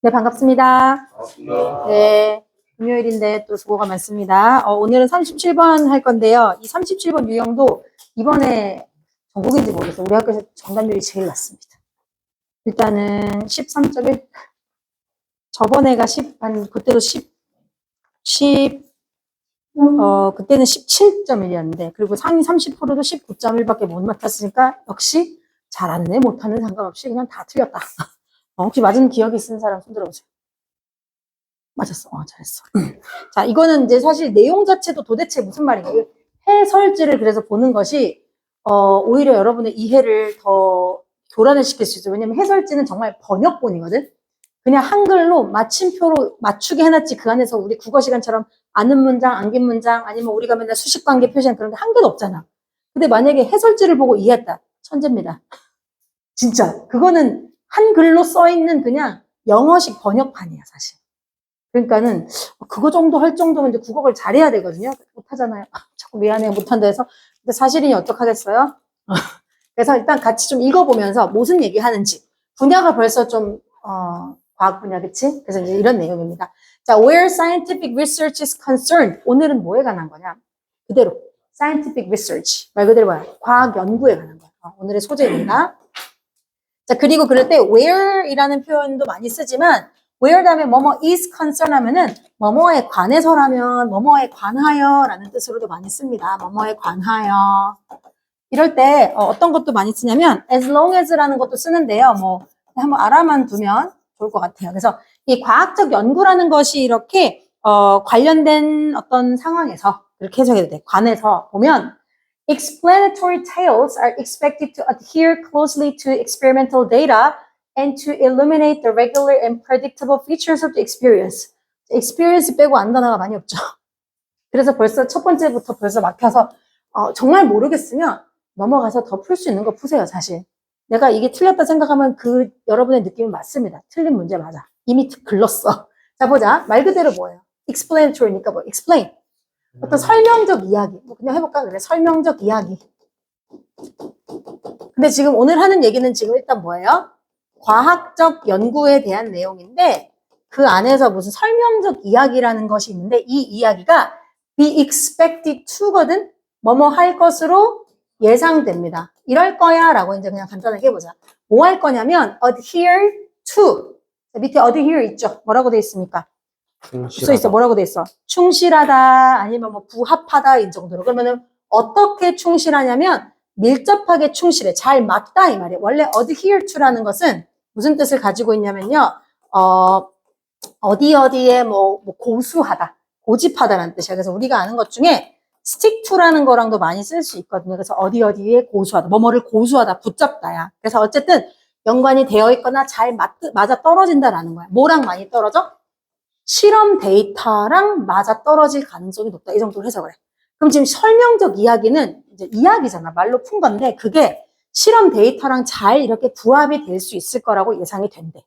네, 반갑습니다. 반갑습니다. 네, 금요일인데 또 수고가 많습니다. 오늘은 37번 할 건데요. 이 37번 유형도 이번에 전국인지 모르겠어요. 우리 학교에서 정답률이 제일 낮습니다. 일단은 13.1, 저번에가 그때도 그때는 17.1이었는데, 그리고 상위 30%도 19.1밖에 못 맞췄으니까, 역시 잘하는 애, 못하는 상관없이 그냥 다 틀렸다. 혹시 맞은 기억이 있는 사람 손 들어보세요. 맞았어. 잘했어. 자, 이거는 이제 사실 내용 자체도 도대체 무슨 말이에요? 해설지를 그래서 보는 것이, 오히려 여러분의 이해를 더 교란을 시킬 수 있어요. 왜냐면 해설지는 정말 번역본이거든? 그냥 한글로 마침표로 맞추게 해놨지, 그 안에서 우리 국어 시간처럼 아는 문장, 안긴 문장, 아니면 우리가 맨날 수식 관계 표시한 그런 게 한 개도 없잖아. 근데 만약에 해설지를 보고 이해했다. 천재입니다. 진짜. 그거는 한글로 써있는 그냥 영어식 번역판이야, 사실. 그러니까는 그거 정도 할 정도면 이제 국어를 잘해야 되거든요. 못하잖아요. 자꾸 미안해요, 못한다 해서. 근데 사실이니 어떡하겠어요? 그래서 일단 같이 좀 읽어보면서 무슨 얘기 하는지. 분야가 벌써 좀, 과학 분야, 그치? 그래서 이제 이런 내용입니다. 자, where scientific research is concerned. 오늘은 뭐에 관한 거냐? 그대로. scientific research. 말 그대로 뭐야? 과학 연구에 관한 거야. 오늘의 소재입니다. 자, 그리고 그럴 때 where이라는 표현도 많이 쓰지만, where 다음에 뭐뭐 is concern 하면은 뭐뭐에 관해서라면 뭐뭐에 관하여 라는 뜻으로도 많이 씁니다. 뭐뭐에 관하여. 이럴 때 어떤 것도 많이 쓰냐면 as long as 라는 것도 쓰는데요. 뭐 한번 알아만 두면 좋을 것 같아요. 그래서 이 과학적 연구라는 것이 이렇게 관련된 어떤 상황에서 이렇게 해석해도 돼. 관해서 보면 explanatory tales are expected to adhere closely to experimental data and to illuminate the regular and predictable features of the experience. experience 빼고 안 단어가 많이 없죠. 그래서 벌써 첫 번째부터 벌써 막혀서 정말 모르겠으면 넘어가서 더 풀 수 있는 거 푸세요, 사실. 내가 이게 틀렸다 생각하면 그 여러분의 느낌이 맞습니다. 틀린 문제 맞아. 이미 글렀어. 자, 보자. 말 그대로 뭐예요? explanatory니까 뭐 explain. 어떤 설명적 이야기. 뭐 그냥 해볼까? 그래. 설명적 이야기. 근데 지금 오늘 하는 얘기는 지금 일단 뭐예요? 과학적 연구에 대한 내용인데 그 안에서 무슨 설명적 이야기라는 것이 있는데 이 이야기가 be expected to거든? 뭐뭐 할 것으로 예상됩니다. 이럴 거야 라고 이제 그냥 간단하게 해보자. 뭐 할 거냐면 adhere to. 밑에 adhere 있죠? 뭐라고 돼 있습니까? 써 있어. 뭐라고 돼 있어? 충실하다 아니면 뭐 부합하다 이 정도로. 그러면은 어떻게 충실하냐면 밀접하게 충실해. 잘 맞다 이 말이에요. 원래 adhere to라는 것은 무슨 뜻을 가지고 있냐면요. 어디에 뭐 고수하다, 고집하다라는 뜻이야. 그래서 우리가 아는 것 중에 stick to라는 거랑도 많이 쓸 수 있거든요. 그래서 어디에 고수하다, 뭐뭐를 고수하다, 붙잡다야. 그래서 어쨌든 연관이 되어 있거나 잘 맞아 떨어진다라는 거야. 뭐랑 많이 떨어져? 실험 데이터랑 맞아 떨어질 가능성이 높다. 이 정도로 해석을 해. 그럼 지금 설명적 이야기는 이제 이야기잖아. 말로 푼 건데 그게 실험 데이터랑 잘 이렇게 부합이 될 수 있을 거라고 예상이 된대.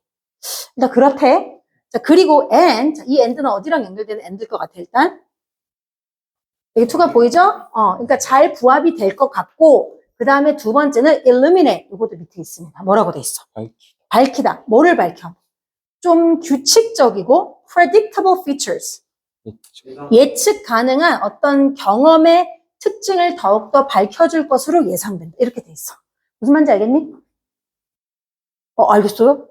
일단 그렇대. 자, 그리고 and, 이 and는 어디랑 연결되는 and일 것 같아, 일단? 여기 to가 보이죠? 그러니까 잘 부합이 될 것 같고, 그 다음에 두 번째는 illuminate. 이것도 밑에 있습니다. 뭐라고 돼 있어? 밝히다. 뭐를 밝혀? 좀 규칙적이고 predictable features. 예측 가능한 어떤 경험의 특징을 더욱더 밝혀줄 것으로 예상된다. 이렇게 돼 있어. 무슨 말인지 알겠니? 알겠어요?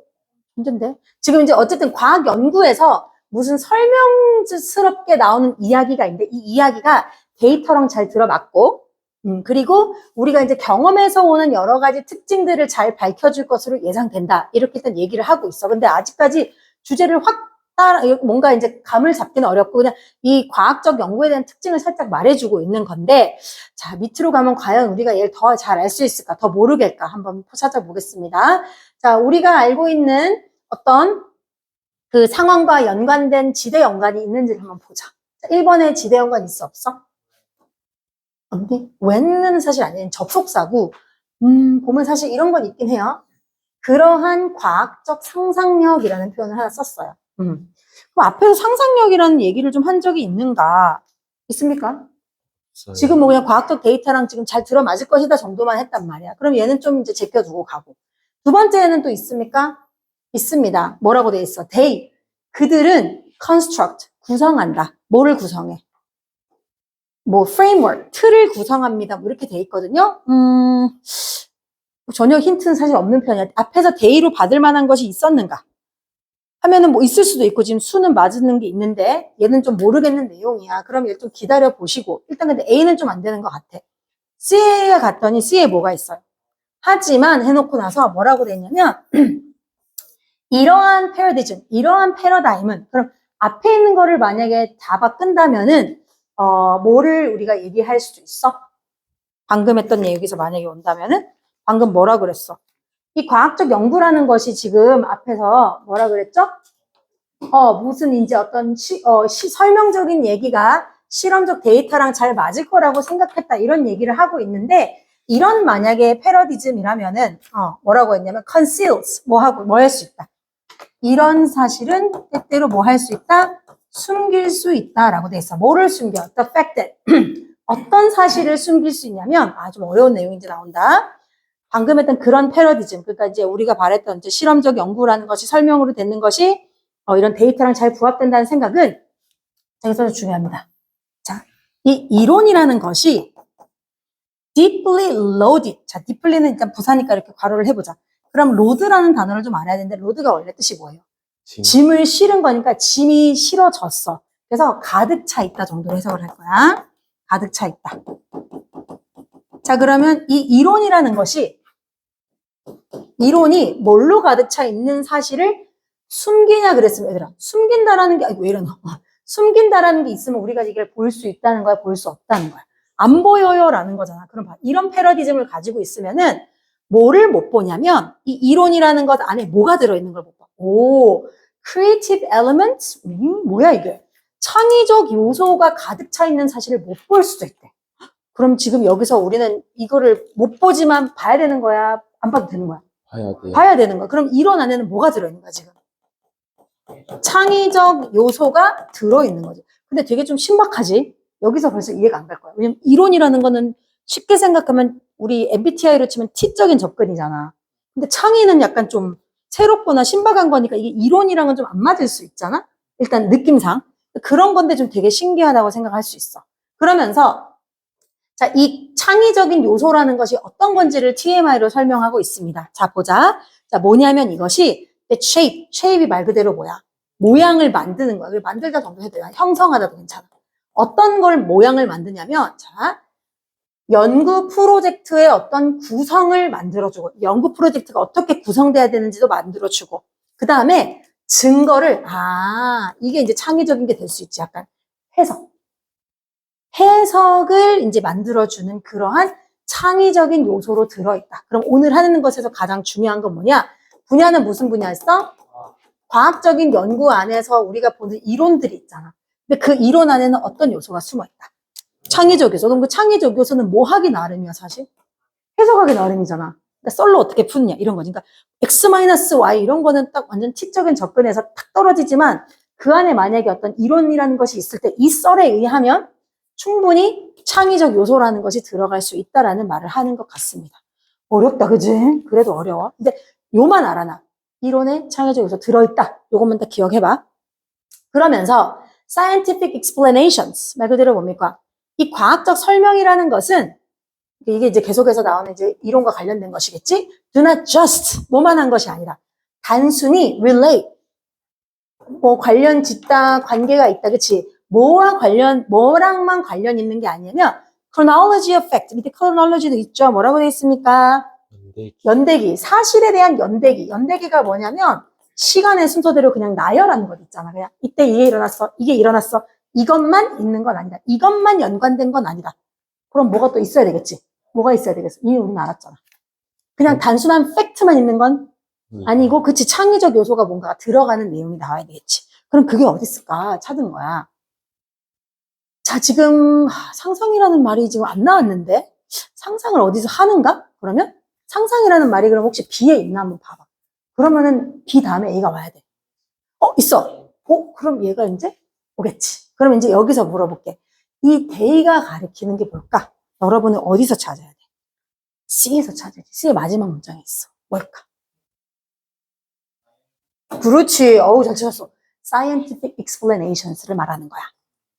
문제인데. 지금 이제 어쨌든 과학 연구에서 무슨 설명스럽게 나오는 이야기가 있는데 이 이야기가 데이터랑 잘 들어맞고 그리고 우리가 이제 경험에서 오는 여러 가지 특징들을 잘 밝혀줄 것으로 예상된다. 이렇게 일단 얘기를 하고 있어. 근데 아직까지 주제를 뭔가 이제 감을 잡기는 어렵고 그냥 이 과학적 연구에 대한 특징을 살짝 말해주고 있는 건데 자, 밑으로 가면 과연 우리가 얘를 더 잘 알 수 있을까? 더 모르겠까? 한번 찾아보겠습니다. 자, 우리가 알고 있는 어떤 그 상황과 연관된 지대 연관이 있는지를 한번 보자. 자, 1번에 지대 연관 있어, 없어? 없니? when은 사실 아니에요. 접속사고. 보면 사실 이런 건 있긴 해요. 그러한 과학적 상상력이라는 표현을 하나 썼어요. 그럼 앞에서 상상력이라는 얘기를 좀 한 적이 있는가? 있습니까? 지금 뭐 그냥 과학적 데이터랑 지금 잘 들어맞을 것이다 정도만 했단 말이야. 그럼 얘는 좀 이제 제껴두고 가고. 두 번째는 또 있습니까? 있습니다. 뭐라고 돼 있어? they. 그들은 construct, 구성한다. 뭐를 구성해? 뭐 framework, 틀을 구성합니다. 뭐 이렇게 돼 있거든요. 전혀 힌트는 사실 없는 편이야. 앞에서 they로 받을 만한 것이 있었는가? 하면은 뭐 있을 수도 있고 지금 수는 맞는 게 있는데 얘는 좀 모르겠는 내용이야. 그럼 얘 좀 기다려 보시고 일단 근데 A는 좀 안 되는 것 같아. C에 갔더니 C에 뭐가 있어요? 하지만 해놓고 나서 뭐라고 돼 있냐면 이러한 패러디즘, 이러한 패러다임은 그럼 앞에 있는 거를 만약에 다 바꾼다면은 뭐를 우리가 얘기할 수도 있어? 방금 했던 얘기에서 만약에 온다면은 방금 뭐라 그랬어? 이 과학적 연구라는 것이 지금 앞에서 뭐라 그랬죠? 무슨 이제 어떤 설명적인 얘기가 실험적 데이터랑 잘 맞을 거라고 생각했다 이런 얘기를 하고 있는데 이런 만약에 패러디즘이라면은 뭐라고 했냐면 conceals 뭐 할 수 있다. 이런 사실은 때때로 뭐 할 수 있다? 숨길 수 있다라고 돼 있어. 뭐를 숨겨? The fact that 어떤 사실을 숨길 수 있냐면 좀 어려운 내용이 이제 나온다. 방금 했던 그런 패러디즘, 그러니까 이제 우리가 말했던 이제 실험적 연구라는 것이 설명으로 되는 것이 이런 데이터랑 잘 부합된다는 생각은 여기서 중요합니다. 자, 이 이론이라는 것이 deeply loaded. 자, deeply는 일단 부사니까 이렇게 괄호를 해보자. 그럼 load라는 단어를 좀 알아야 되는데 load가 원래 뜻이 뭐예요? 짐을 실은 거니까 짐이 실어졌어. 그래서 가득 차 있다 정도로 해석을 할 거야. 가득 차 있다. 자, 그러면 이 이론이라는 것이 이론이 뭘로 가득 차 있는 사실을 숨기냐 그랬으면 얘들아 숨긴다라는 게 왜 이러나 숨긴다라는 게 있으면 우리가 이걸 볼 수 있다는 거야 볼 수 없다는 거야 안 보여요 라는 거잖아. 그럼 봐 이런 패러디즘을 가지고 있으면은 뭐를 못 보냐면 이 이론이라는 것 안에 뭐가 들어있는 걸 못 봐. 오 creative elements 뭐야 이게 창의적 요소가 가득 차 있는 사실을 못 볼 수도 있대. 그럼 지금 여기서 우리는 이거를 못 보지만 봐야 되는 거야 안 봐도 되는 거야? 봐야 되는 거야. 그럼 이론 안에는 뭐가 들어있는 거야, 지금? 창의적 요소가 들어있는 거지. 근데 되게 좀 신박하지? 여기서 벌써 이해가 안 갈 거야. 왜냐면 이론이라는 거는 쉽게 생각하면 우리 MBTI로 치면 T적인 접근이잖아. 근데 창의는 약간 좀 새롭거나 신박한 거니까 이게 이론이랑은 좀 안 맞을 수 있잖아? 일단 느낌상. 그런 건데 좀 되게 신기하다고 생각할 수 있어. 그러면서 자, 이 창의적인 요소라는 것이 어떤 건지를 TMI로 설명하고 있습니다. 자, 보자. 자, 뭐냐면 이것이 shape이 말 그대로 뭐야? 모양을 만드는 거야. 만들다 정도 해도 돼요. 형성하다도 괜찮아. 어떤 걸 모양을 만드냐면, 자, 연구 프로젝트의 어떤 구성을 만들어주고, 연구 프로젝트가 어떻게 구성돼야 되는지도 만들어주고, 그 다음에 증거를, 이게 이제 창의적인 게 될 수 있지. 약간 해석을 이제 만들어주는 그러한 창의적인 요소로 들어있다. 그럼 오늘 하는 것에서 가장 중요한 건 뭐냐? 분야는 무슨 분야였어? 과학적인 연구 안에서 우리가 보는 이론들이 있잖아. 근데 그 이론 안에는 어떤 요소가 숨어있다? 창의적 요소. 그럼 그 창의적 요소는 뭐 하기 나름이야, 사실? 해석하기 나름이잖아. 그러니까 썰로 어떻게 푸느냐, 이런 거지. 그러니까 X-Y 이런 거는 딱 완전 T적인 접근에서 탁 떨어지지만 그 안에 만약에 어떤 이론이라는 것이 있을 때 이 썰에 의하면 충분히 창의적 요소라는 것이 들어갈 수 있다라는 말을 하는 것 같습니다. 어렵다, 그지? 그래도 어려워. 근데 요만 알아놔. 이론에 창의적 요소 들어있다. 요것만 딱 기억해봐. 그러면서 scientific explanations 말 그대로 뭡니까? 이 과학적 설명이라는 것은 이게 이제 계속해서 나오는 이제 이론과 관련된 것이겠지? Do not just 뭐만 한 것이 아니라 단순히 relate 뭐 관련 짓다 관계가 있다, 그치? 뭐랑만 관련 있는 게 아니냐면 chronology of fact 밑에 chronology도 있죠. 뭐라고 되어 있습니까? 연대기. 사실에 대한 연대기. 연대기가 뭐냐면 시간의 순서대로 그냥 나열하는 것 있잖아. 그냥 이때 이게 일어났어. 이게 일어났어. 이것만 있는 건 아니다. 이것만 연관된 건 아니다. 그럼 뭐가 또 있어야 되겠지? 뭐가 있어야 되겠어? 이미 우리는 알았잖아. 그냥 단순한 팩트만 있는 건 아니고, 그치, 창의적 요소가 뭔가 들어가는 내용이 나와야 되겠지. 그럼 그게 어디 있을까? 찾은 거야. 자, 지금 상상이라는 말이 지금 안 나왔는데 상상을 어디서 하는가? 그러면 상상이라는 말이 그럼 혹시 B에 있나 한번 봐봐. 그러면은 B 다음에 A가 와야 돼. 있어. 그럼 얘가 이제 오겠지. 그럼 이제 여기서 물어볼게. 이 데이가 가리키는 게 뭘까? 여러분은 어디서 찾아야 돼? C에서 찾아야 돼. C의 마지막 문장에 있어. 뭘까? 그렇지. 어우, 잘 찾았어. scientific explanations를 말하는 거야.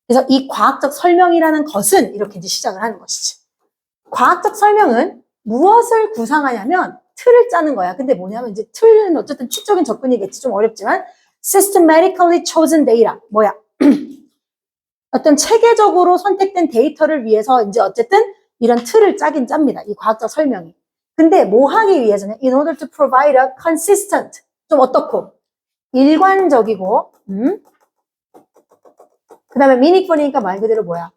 그래서 이 과학적 설명이라는 것은 이렇게 이제 시작을 하는 것이지. 과학적 설명은 무엇을 구상하냐면 틀을 짜는 거야. 근데 뭐냐면 이제 틀은 어쨌든 추적인 접근이겠지. 좀 어렵지만 systematically chosen data. 뭐야? 어떤 체계적으로 선택된 데이터를 위해서 이제 어쨌든 이런 틀을 짜긴 짭니다. 이 과학적 설명이. 근데 뭐 하기 위해서는 in order to provide a consistent 좀 어떻고 일관적이고 그 다음에 meaningful이니까 말 그대로 뭐야?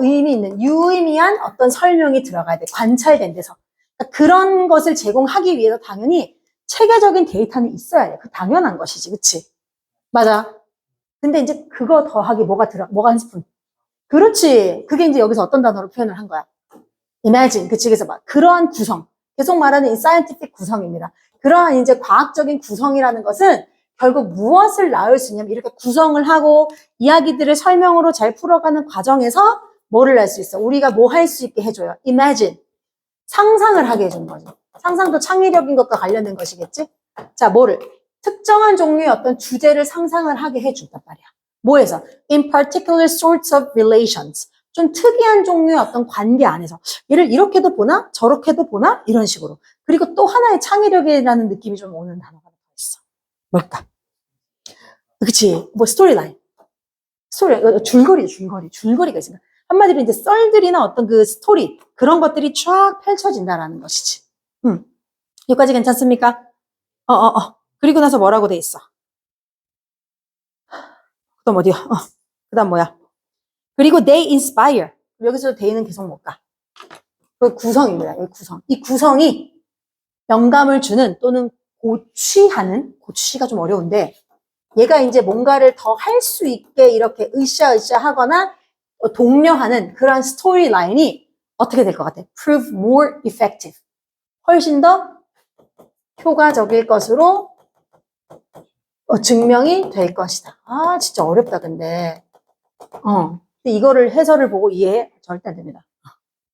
의미 있는 유의미한 어떤 설명이 들어가야 돼. 관찰된 데서. 그러니까 그런 것을 제공하기 위해서 당연히 체계적인 데이터는 있어야 돼. 그 당연한 것이지. 그치? 맞아. 근데 이제 그거 더하기 뭐가 한 스푼? 그렇지. 그게 이제 여기서 어떤 단어로 표현을 한 거야? imagine. 그치? 그래서 막 그러한 구성. 계속 말하는 이 scientific 구성입니다. 그러한 이제 과학적인 구성이라는 것은 결국 무엇을 낳을 수 있냐면 이렇게 구성을 하고 이야기들을 설명으로 잘 풀어가는 과정에서 뭐를 할 수 있어? 우리가 뭐 할 수 있게 해줘요? imagine. 상상을 하게 해주는 거지. 상상도 창의력인 것과 관련된 것이겠지? 자, 뭐를? 특정한 종류의 어떤 주제를 상상을 하게 해준단 말이야. 뭐에서? In particular sorts of relations. 좀 특이한 종류의 어떤 관계 안에서. 얘를 이렇게도 보나? 저렇게도 보나? 이런 식으로. 그리고 또 하나의 창의력이라는 느낌이 좀 오는 단어가 더 있어. 뭘까? 그치? 뭐 스토리라인. 줄거리가 있습니다. 한마디로 이제 썰들이나 어떤 그 스토리, 그런 것들이 쫙 펼쳐진다라는 것이지. 여기까지 괜찮습니까? 그리고 나서 뭐라고 돼 있어? 그다음 어디야? 그다음 뭐야? 그리고 they inspire. 여기서 they는 계속 못 가. 그 구성입니다. 이 구성. 이 구성이 영감을 주는 또는 고취가 좀 어려운데 얘가 이제 뭔가를 더 할 수 있게 이렇게 으쌰으쌰 하거나 독려하는 그런 스토리 라인이 어떻게 될 것 같아? prove more effective. 훨씬 더 효과적일 것으로 증명이 될 것이다. 아, 진짜 어렵다, 근데. 근데 이거를 해설을 보고 이해해? 절대 안 됩니다.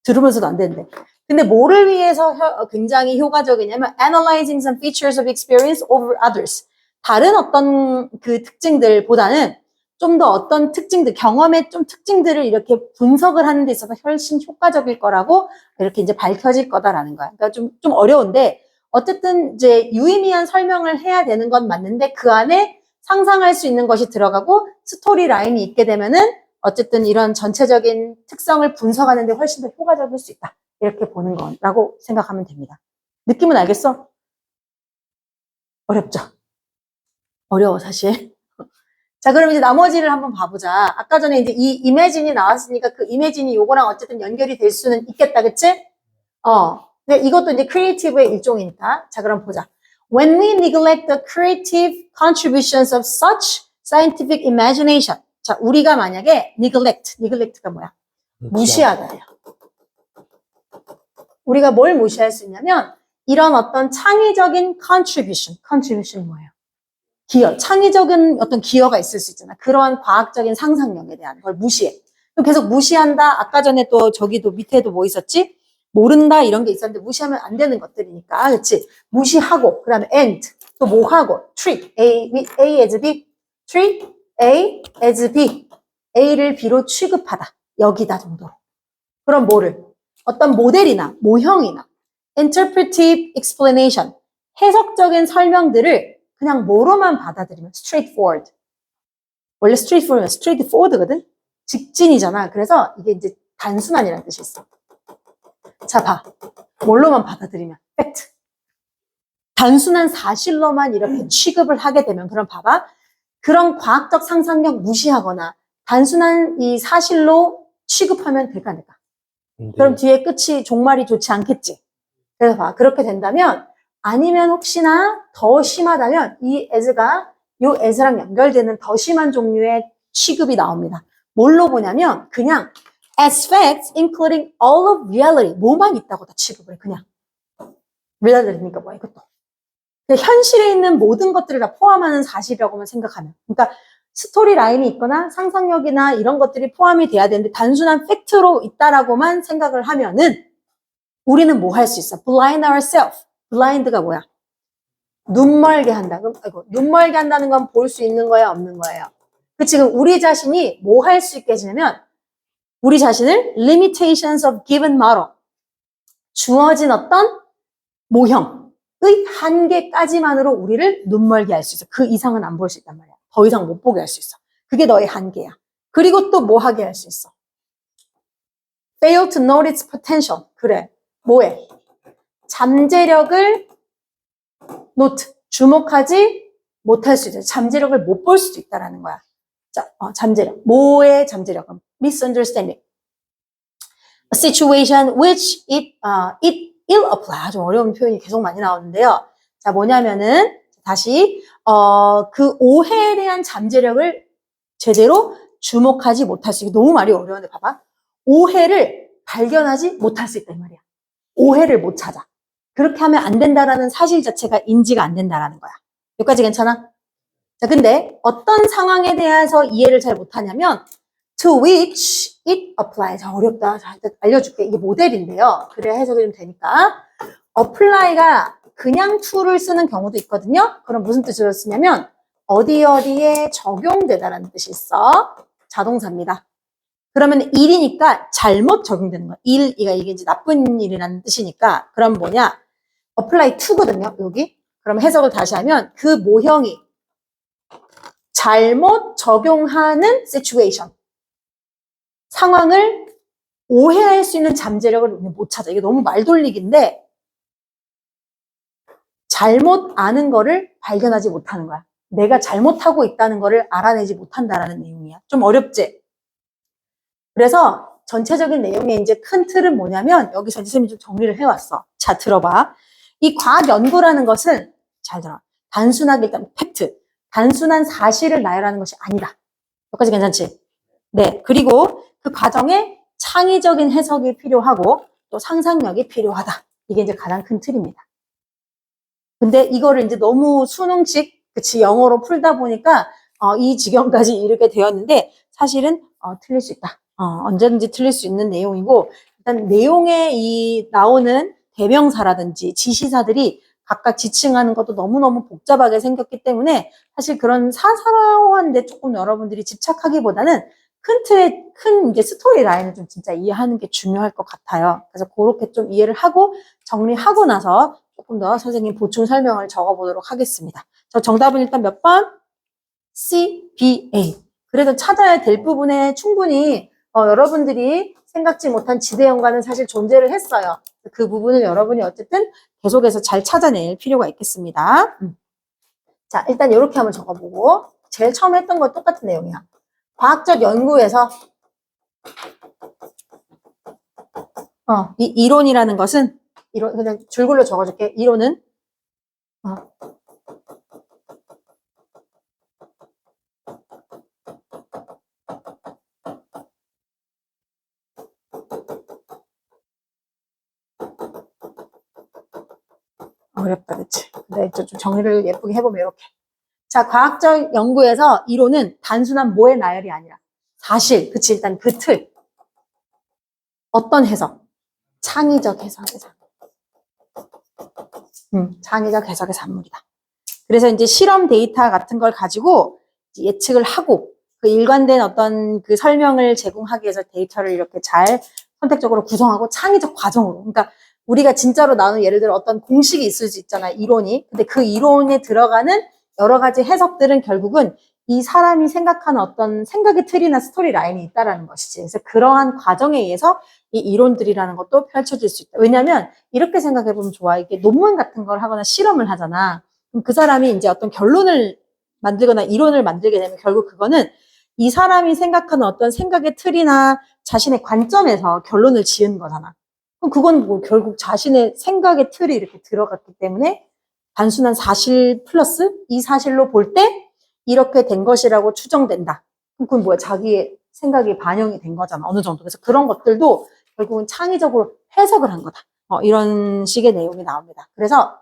들으면서도 안 되는데. 근데 뭐를 위해서 굉장히 효과적이냐면 analyzing some features of experience over others. 다른 어떤 그 특징들보다는 좀 더 어떤 특징들, 경험의 좀 특징들을 이렇게 분석을 하는 데 있어서 훨씬 효과적일 거라고 이렇게 이제 밝혀질 거다라는 거야. 그러니까 좀 어려운데 어쨌든 이제 유의미한 설명을 해야 되는 건 맞는데 그 안에 상상할 수 있는 것이 들어가고 스토리 라인이 있게 되면은 어쨌든 이런 전체적인 특성을 분석하는 데 훨씬 더 효과적일 수 있다. 이렇게 보는 거라고 생각하면 됩니다. 느낌은 알겠어? 어렵죠? 어려워, 사실. 자, 그럼 이제 나머지를 한번 봐보자. 아까 전에 이제 이 이미진이 나왔으니까 그 이미진이 요거랑 어쨌든 연결이 될 수는 있겠다, 그치? 근데 이것도 이제 크리에이티브의 일종이니까. 자, 그럼 보자. When we neglect the creative contributions of such scientific imagination. 자, 우리가 만약에 neglect가 뭐야? 무시하다야. 우리가 뭘 무시할 수 있냐면 이런 어떤 창의적인 contribution 뭐예요? 기여, 창의적인 어떤 기여가 있을 수 있잖아. 그러한 과학적인 상상력에 대한 걸 무시해. 계속 무시한다. 아까 전에 또 저기도 밑에도 뭐 있었지? 모른다 이런 게 있었는데 무시하면 안 되는 것들이니까. 그렇지? 무시하고 그다음에 and 또 뭐 하고 treat A as B treat A as B A를 B로 취급하다. 여기다 정도로. 그럼 뭐를? 어떤 모델이나 모형이나 interpretive explanation 해석적인 설명들을 그냥 뭐로만 받아들이면 straightforward. 원래 straightforward거든? 직진이잖아. 그래서 이게 이제 단순한이라는 뜻이 있어. 자, 봐. 뭘로만 받아들이면 fact. 단순한 사실로만 이렇게 취급을 하게 되면 그럼 봐봐. 그런 과학적 상상력 무시하거나 단순한 이 사실로 취급하면 될까 안 될까? 그럼 뒤에 끝이 종말이 좋지 않겠지. 그래서 봐. 그렇게 된다면 아니면 혹시나 더 심하다면 이 as가 요 as랑 연결되는 더 심한 종류의 취급이 나옵니다. 뭘로 보냐면 그냥 as facts including all of reality 뭐만 있다고 다 취급을 해. 그냥 reality니까 뭐야 이것도. 현실에 있는 모든 것들을 다 포함하는 사실이라고만 생각하면 그러니까 스토리 라인이 있거나 상상력이나 이런 것들이 포함이 돼야 되는데 단순한 팩트로 있다라고만 생각을 하면은 우리는 뭐 할 수 있어? blind ourselves. blind가 뭐야? 눈 멀게 한다. 그럼, 아이고, 눈 멀게 한다는 건 볼 수 있는 거예요, 없는 거예요? 그 지금 우리 자신이 뭐 할 수 있게 해주냐면, 우리 자신을 limitations of given model. 주어진 어떤 모형의 한계까지만으로 우리를 눈멀게 할 수 있어. 그 이상은 안 볼 수 있단 말이야. 더 이상 못 보게 할 수 있어. 그게 너의 한계야. 그리고 또 뭐 하게 할 수 있어? fail to note its potential. 그래. 뭐해? 잠재력을 note, 주목하지 못할 수 있어. 잠재력을 못 볼 수도 있다라는 거야. 자, 잠재력. 뭐의 잠재력? misunderstanding. A situation which it ill apply. 좀 어려운 표현이 계속 많이 나오는데요. 자, 뭐냐면은, 다시, 그 오해에 대한 잠재력을 제대로 주목하지 못할 수 있고, 너무 말이 어려운데, 봐봐. 오해를 발견하지 못할 수 있단 말이야. 오해를 못 찾아. 그렇게 하면 안 된다라는 사실 자체가 인지가 안 된다라는 거야. 여기까지 괜찮아? 자, 근데 어떤 상황에 대해서 이해를 잘 못하냐면, to which it applies. 어렵다. 자, 일단 알려줄게. 이게 모델인데요. 그래야 해석이 좀 되니까. apply가 그냥 to를 쓰는 경우도 있거든요. 그럼 무슨 뜻으로 쓰냐면, 어디에 적용되다라는 뜻이 있어. 자동사입니다. 그러면 일이니까 잘못 적용되는 거야. 이게 이제 나쁜 일이라는 뜻이니까. 그럼 뭐냐? apply to거든요. 여기. 그럼 해석을 다시 하면 그 모형이 잘못 적용하는 situation. 상황을 오해할 수 있는 잠재력을 못 찾아. 이게 너무 말돌리기인데 잘못 아는 거를 발견하지 못하는 거야. 내가 잘못하고 있다는 거를 알아내지 못한다라는 내용이야. 좀 어렵지? 그래서 전체적인 내용의 이제 큰 틀은 뭐냐면 여기서 선생님이 좀 정리를 해왔어. 자, 들어봐. 이 과학 연구라는 것은 잘 들어. 단순하게 일단 팩트, 단순한 사실을 나열하는 것이 아니다. 여기까지 괜찮지? 네. 그리고 그 과정에 창의적인 해석이 필요하고 또 상상력이 필요하다. 이게 이제 가장 큰 틀입니다. 근데 이거를 이제 너무 수능식, 그치, 영어로 풀다 보니까 이 지경까지 이르게 되었는데 사실은 틀릴 수 있다. 언제든지 틀릴 수 있는 내용이고 일단 내용에 이 나오는 대명사라든지 지시사들이 각각 지칭하는 것도 너무너무 복잡하게 생겼기 때문에 사실 그런 사사로운데 조금 여러분들이 집착하기보다는 큰 틀의 큰 이제 스토리 라인을 좀 진짜 이해하는 게 중요할 것 같아요. 그래서 그렇게 좀 이해를 하고 정리하고 나서 조금 더 선생님 보충 설명을 적어보도록 하겠습니다. 저 정답은 일단 몇 번? C, B, A. 그래도 찾아야 될 부분에 충분히 여러분들이 생각지 못한 지대형과는 사실 존재를 했어요. 그 부분을 여러분이 어쨌든 계속해서 잘 찾아낼 필요가 있겠습니다. 자, 일단 이렇게 한번 적어보고 제일 처음 했던 거 똑같은 내용이야. 과학적 연구에서 이 이론이라는 것은 이론 그냥 줄글로 적어줄게. 이론은 어렵다, 그치? 근데 좀 정리를 예쁘게 해보면 이렇게. 자, 과학적 연구에서 이론은 단순한 뭐의 나열이 아니라 사실, 그치? 일단 그 틀. 어떤 해석? 창의적 해석의 산물. 창의적 해석의 산물이다. 그래서 이제 실험 데이터 같은 걸 가지고 예측을 하고 그 일관된 어떤 그 설명을 제공하기 위해서 데이터를 이렇게 잘 선택적으로 구성하고 창의적 과정으로. 그러니까 우리가 진짜로 나누는 예를 들어 어떤 공식이 있을 수 있잖아요. 이론이. 근데 그 이론에 들어가는 여러 가지 해석들은 결국은 이 사람이 생각하는 어떤 생각의 틀이나 스토리 라인이 있다라는 것이지. 그래서 그러한 과정에 의해서 이 이론들이라는 것도 펼쳐질 수 있다. 왜냐하면 이렇게 생각해보면 좋아. 이게 논문 같은 걸 하거나 실험을 하잖아. 그럼 그 사람이 이제 어떤 결론을 만들거나 이론을 만들게 되면 결국 그거는 이 사람이 생각하는 어떤 생각의 틀이나 자신의 관점에서 결론을 지은 거잖아. 그럼 그건 뭐 결국 자신의 생각의 틀이 이렇게 들어갔기 때문에 단순한 사실 플러스 이 사실로 볼 때 이렇게 된 것이라고 추정된다. 그럼 그건 뭐야? 자기의 생각이 반영이 된 거잖아. 어느 정도. 그래서 그런 것들도 결국은 창의적으로 해석을 한 거다. 이런 식의 내용이 나옵니다. 그래서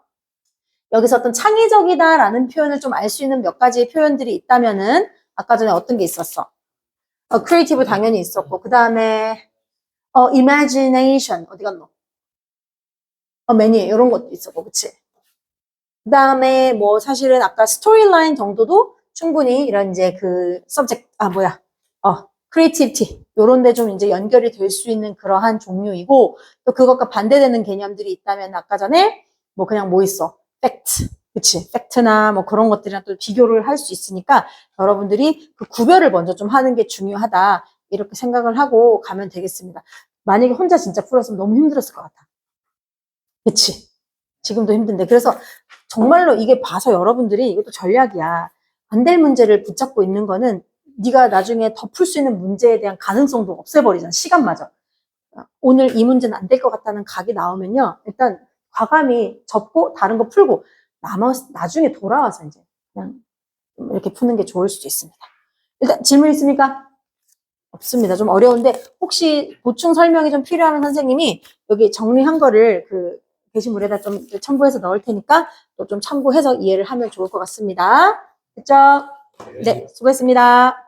여기서 어떤 창의적이다라는 표현을 좀 알 수 있는 몇 가지의 표현들이 있다면은 아까 전에 어떤 게 있었어? 크리에이티브 당연히 있었고 그 다음에 imagination 어디 갔노? 매니 이런 것도 있었고 그치? 그다음에 뭐 사실은 아까 스토리라인 정도도 충분히 이런 이제 그 서브젝트 크리에이티비티 요런 데 좀 이제 연결이 될 수 있는 그러한 종류이고 또 그것과 반대되는 개념들이 있다면 아까 전에 뭐 그냥 뭐 있어? 팩트. 그치? 팩트나 뭐 그런 것들이랑 또 비교를 할 수 있으니까 여러분들이 그 구별을 먼저 좀 하는 게 중요하다. 이렇게 생각을 하고 가면 되겠습니다. 만약에 혼자 진짜 풀었으면 너무 힘들었을 것 같아. 그치? 지금도 힘든데. 그래서 정말로 이게 봐서 여러분들이 이것도 전략이야. 안 될 문제를 붙잡고 있는 거는 네가 나중에 더 풀 수 있는 문제에 대한 가능성도 없애버리잖아. 시간마저. 오늘 이 문제는 안 될 것 같다는 각이 나오면요. 일단 과감히 접고 다른 거 풀고 나중에 돌아와서 이제 그냥 이렇게 푸는 게 좋을 수도 있습니다. 일단 질문 있습니까? 없습니다. 좀 어려운데 혹시 보충 설명이 좀 필요하면 선생님이 여기 정리한 거를 그 게시물에다 좀 첨부해서 넣을 테니까 또 좀 참고해서 이해를 하면 좋을 것 같습니다. 됐죠? 네, 수고했습니다.